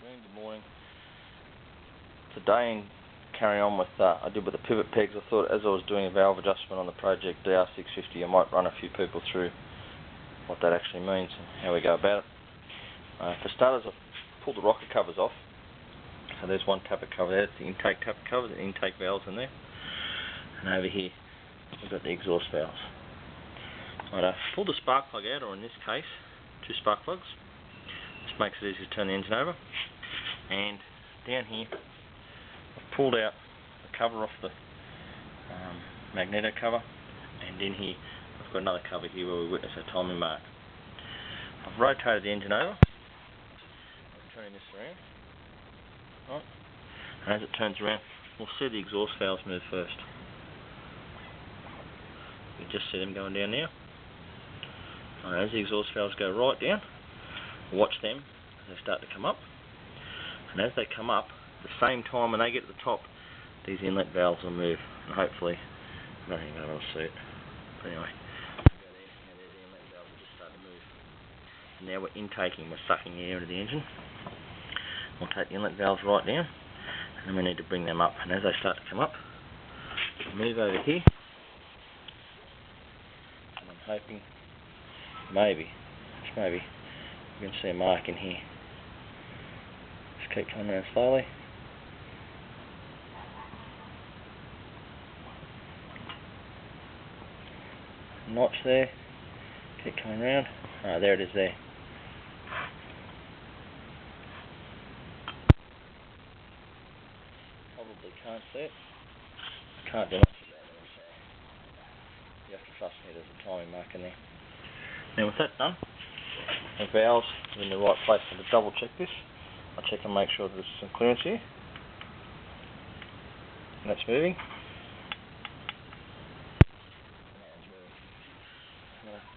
afternoon, good morning. Today, carrying on with I did with the pivot pegs, I thought as I was doing a valve adjustment on the project DR650, I might run a few people through what that actually means and how we go about it. For starters, I've pulled the rocker covers off. So there's one tapper cover there, it's the intake tapper cover, the intake valves in there. And over here, we've got the exhaust valves. I'd pull the spark plug out, or in this case, two spark plugs. This makes it easy to turn the engine over. And down here, I've pulled out the cover off the magneto cover, and in here I've got another cover here where we witness a timing mark. I've rotated the engine over. I'm turning this around. Right. And as it turns around, we'll see the exhaust valves move first. You can just see them going down now. Right, as the exhaust valves go right down, watch them as they start to come up. And as they come up, at the same time when they get to the top, these inlet valves will move. And hopefully, I don't think I'll see it. But anyway, there's the inlet valves will just start to move. And now we're intaking, we're sucking air into the engine. We'll take the inlet valves right down, and then we need to bring them up. And as they start to come up, move over here. And I'm hoping, maybe, you can see a mark in here. Just keep coming around slowly. Notch there. Keep coming around. Ah, there it is there. Probably can't see it. I can't do much about it, so you have to trust me, there's a timing mark in there. Now with that done, the valves are in the right place. So to double check this, I'll check and make sure that there's some clearance here. And that's moving.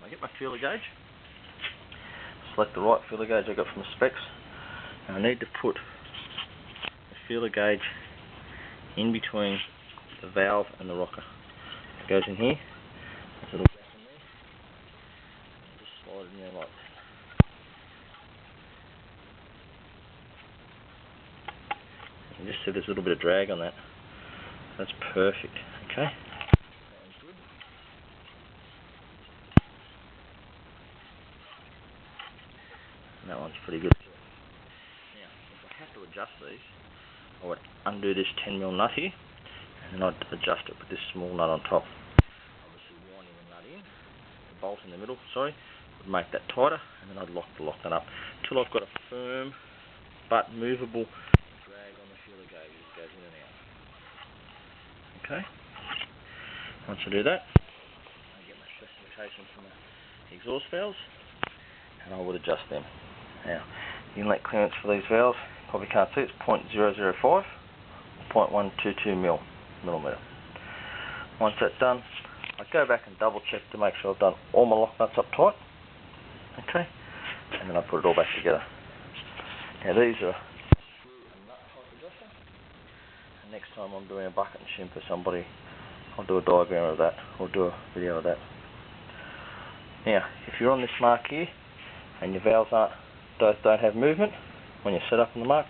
I get my feeler gauge. Select the right feeler gauge I got from the specs. And I need to put the feeler gauge in between the valve and the rocker. It goes in here. There's a little gap in there. And just slide it in there like that. You can just see there's a little bit of drag on that. That's perfect. Okay. That one's good. And that one's pretty good too. Now, if I have to adjust these, I would undo this 10mm nut here, and then I'd adjust it with this small nut on top. Obviously winding the nut in, the bolt in the middle, would make that tighter, and then I'd lock that up until I've got a firm but movable drag on the feeler gauge as it goes in and out. Okay. Once I do that, I get my specifications from the exhaust valves, and I would adjust them. Now, the inlet clearance for these valves, probably can't see, it's 0.005 or 0.122 millimeter. Once that's done, I go back and double check to make sure I've done all my lock nuts up tight. Okay, and then I put it all back together. Now these are a screw and nut type adjuster. And next time I'm doing a bucket and shim for somebody, I'll do a diagram of that, or do a video of that. Now, if you're on this mark here, and your valves don't have movement, when you're set up on the mark,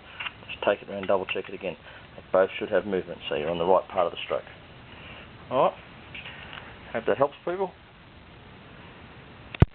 just take it around and double check it again. They both should have movement, so you're on the right part of the stroke. Alright, hope that helps people.